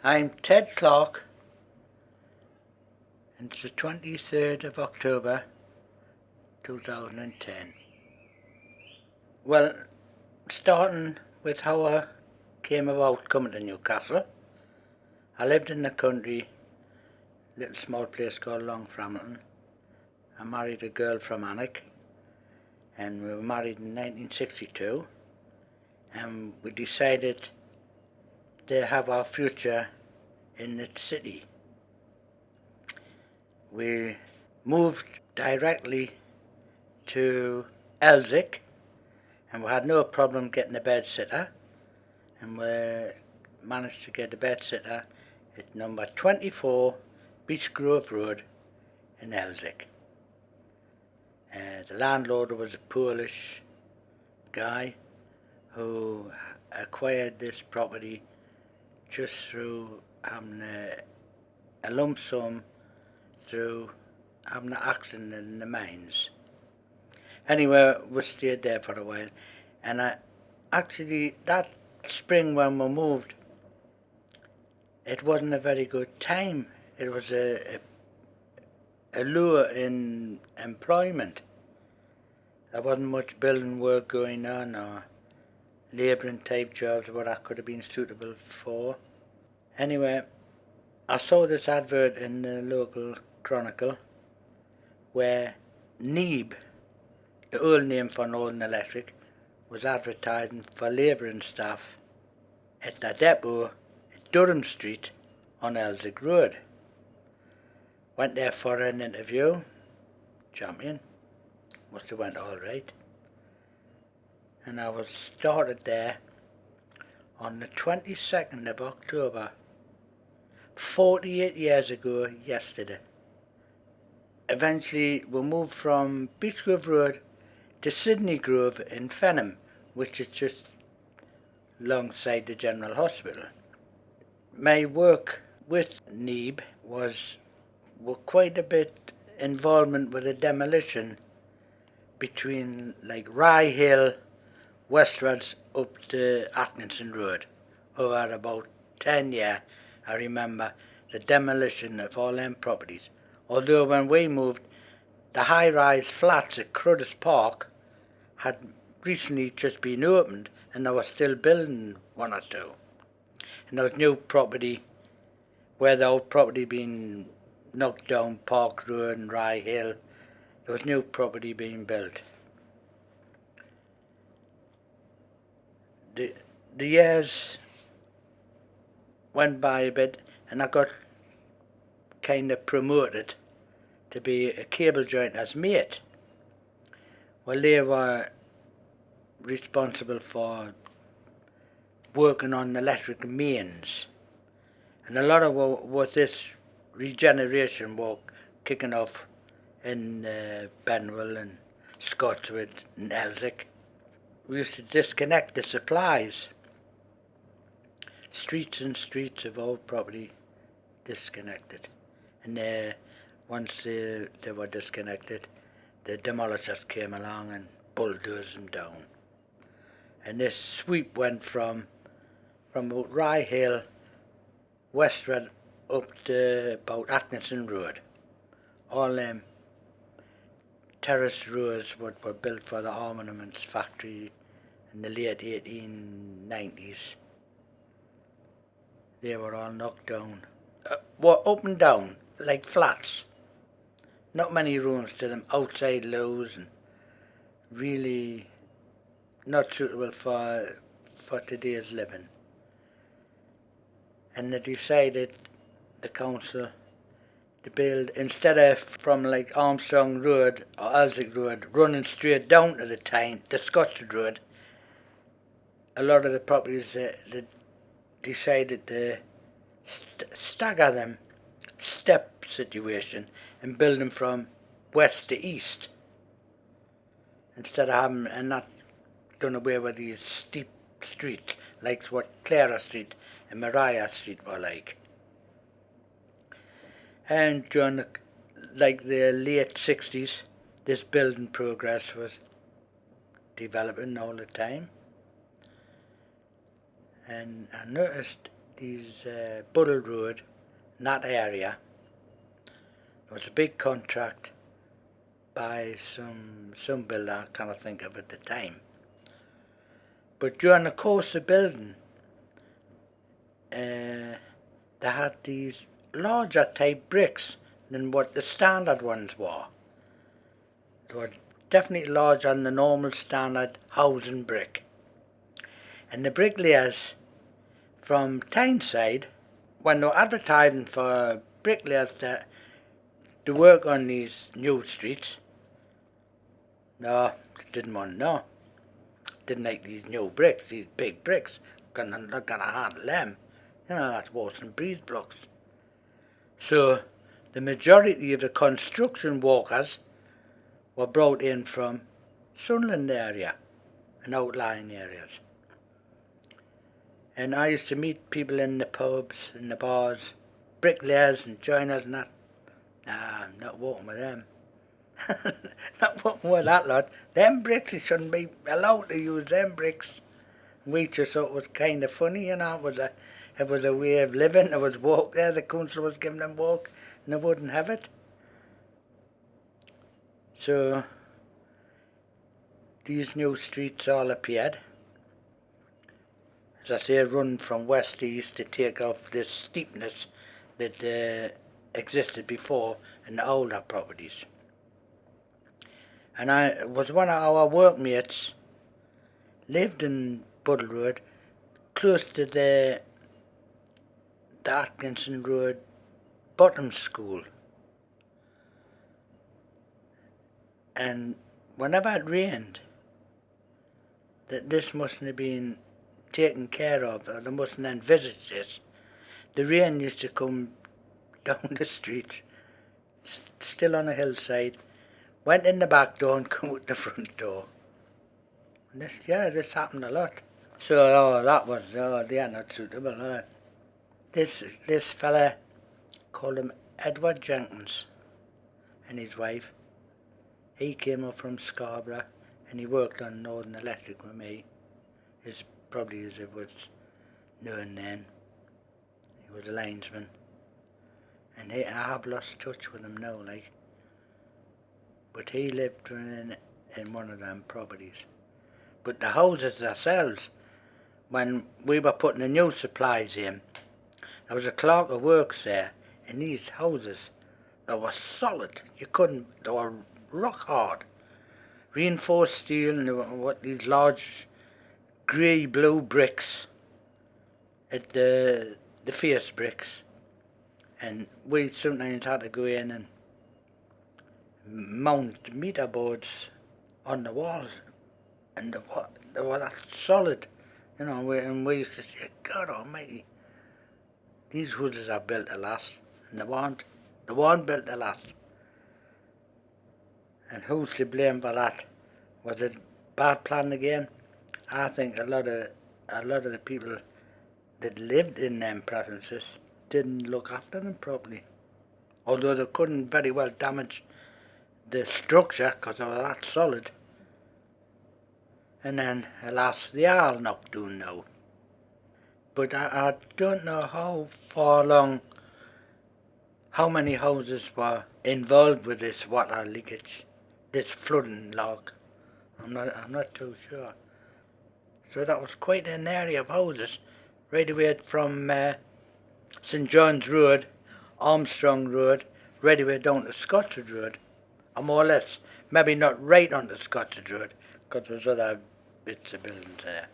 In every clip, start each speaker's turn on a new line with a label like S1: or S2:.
S1: I'm Ted Clark, and it's the 23rd of October 2010. Well, starting with how I came about coming to Newcastle, I lived in the country, little small place called Longframpton. I married a girl from Alnwick, and we were married in 1962, and we decided to have our future in the city. We moved directly to Elswick, and we had no problem getting a bed sitter, and we managed to get a bed sitter at number 24 Beech Grove Road in Elswick. The landlord was a Polish guy who acquired this property just through having a lump sum through having an accident in the mines. Anyway, we stayed there for a while, and actually that spring when we moved, it wasn't a very good time. It was a lure in employment. There wasn't much building work going on or labouring type jobs what I could have been suitable for. Anyway, I saw this advert in the local Chronicle where NEEB, the old name for Northern Electric, was advertising for labouring staff at the depot at Durham Street on Elswick Road. Went there for an interview, champion, must have went all right. And I was started there on the 22nd of October, 48 years ago yesterday. Eventually we moved from Beech Grove Road to Sydney Grove in Fenham, which is just alongside the General Hospital. My work with NEEB was quite a bit involvement with the demolition between like Rye Hill westwards up to Atkinson Road. Over about 10 years, I remember the demolition of all them properties. Although when we moved, the high-rise flats at Crudders Park had recently just been opened, and they were still building one or two. And there was new property, where the old property being knocked down, Park Road and Rye Hill, there was new property being built. The years went by a bit, and I got kind of promoted to be a cable jointer's mate. Well, they were responsible for working on the electric mains, and a lot of what this regeneration work kicking off in Benwell and Scotswood and Elswick. We used to disconnect the supplies. Streets and streets of old property disconnected, and once they were disconnected, the demolishers came along and bulldozed them down. And this sweep went from about Rye Hill westward up to about Atkinson Road. All them terrace roads were built for the armaments factory in the late 1890s. They were all knocked down. Were up and down, like flats. Not many rooms to them, outside lows, and really not suitable for today's living. And they decided, the council, to build, instead of from like Armstrong Road or Elswick Road running straight down to the Scotswood Road, a lot of the properties they decided to stagger them, step situation, and build them from west to east, instead of having, and not done away with these steep streets like what Clara Street and Mariah Street were like. And during the late 60s, this building progress was developing all the time. And I noticed Buddle Road, in that area. There was a big contract by some builder, I can't think of at the time. But during the course of building, they had these larger type bricks than what the standard ones were. They were definitely larger than the normal standard housing brick. And the bricklayers from Tyneside, when they were advertising for bricklayers to work on these new streets, no, they didn't want to know. Didn't like these new bricks, these big bricks. Not gonna handle them. You know, that's worse than breeze blocks. So the majority of the construction workers were brought in from Sunderland area and outlying areas. And I used to meet people in the pubs, in the bars, bricklayers and joiners and that. Nah, I'm not working with them. Not working with that lot. Them bricks, you shouldn't be allowed to use them bricks. We just thought it was kind of funny, you know. It was a way of living. There was work there. The council was giving them work, and they wouldn't have it. So these new streets all appeared. As I say, run from west to east to take off this steepness that existed before in the older properties. And I was one of our workmates, lived in Buddle Road, close to the Atkinson Road Bottom School. And whenever it rained, this mustn't have been taken care of, or they mustn't have envisaged this. The rain used to come down the street, still on a hillside, went in the back door and come out the front door. And this happened a lot. So, they are not suitable. This fella, called him Edward Jenkins, and his wife. He came up from Scarborough, and he worked on Northern Electric with me. Probably as it was known then. He was a linesman. And I have lost touch with him now, like. But he lived in one of them properties. But the houses themselves, when we were putting the new supplies in, there was a clerk of works there, and these houses, they were solid. They were rock hard. Reinforced steel, and they were these large grey-blue bricks at the face bricks. And we sometimes had to go in and mount meter boards on the walls, and they were that solid, you know. And we used to say, God Almighty, these houses are built to last, and they weren't built to last. And who's to blame for that? Was it bad planning again? I think a lot of the people that lived in them premises didn't look after them properly, although they couldn't very well damage the structure because they were that solid. And then, alas, they are all knocked down now. But I don't know how many houses were involved with this water leakage, this flooding log. I'm not too sure. So that was quite an area of houses, right away from St John's Road, Armstrong Road, right away down to Scotland Road, or more or less, maybe not right onto Scotland Road, because there's other bits of buildings there.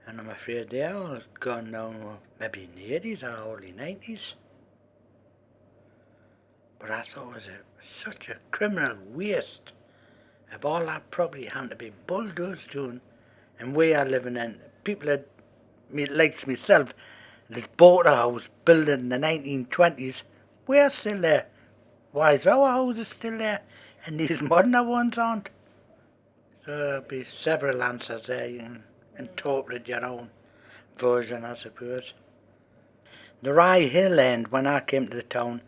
S1: And I'm afraid they are all gone now, maybe in the 80s or early 90s. But I thought it was such a criminal waste of all that property having to be bulldozed down, and we are living in, people that, like myself, that bought a house built in the 1920s, we are still there. Why is our houses still there, and these modern ones aren't? So there'll be several answers there. You can interpret your own version, I suppose. The Rye Hill end, when I came to the town,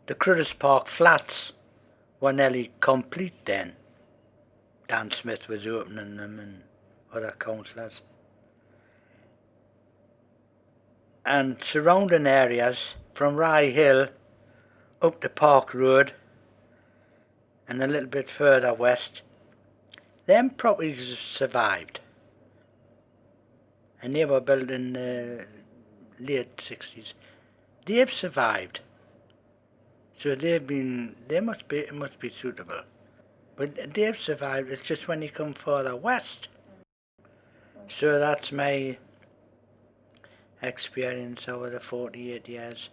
S1: the Cruddas Park flats were nearly complete then. Dan Smith was opening them and other councillors. and surrounding areas from Rye Hill up to Park Road and a little bit further west, them properties have survived. And they were built in the late 60s. They've survived. So it must be suitable. But they've survived, it's just when you come further west. So that's my experience over the 48 years.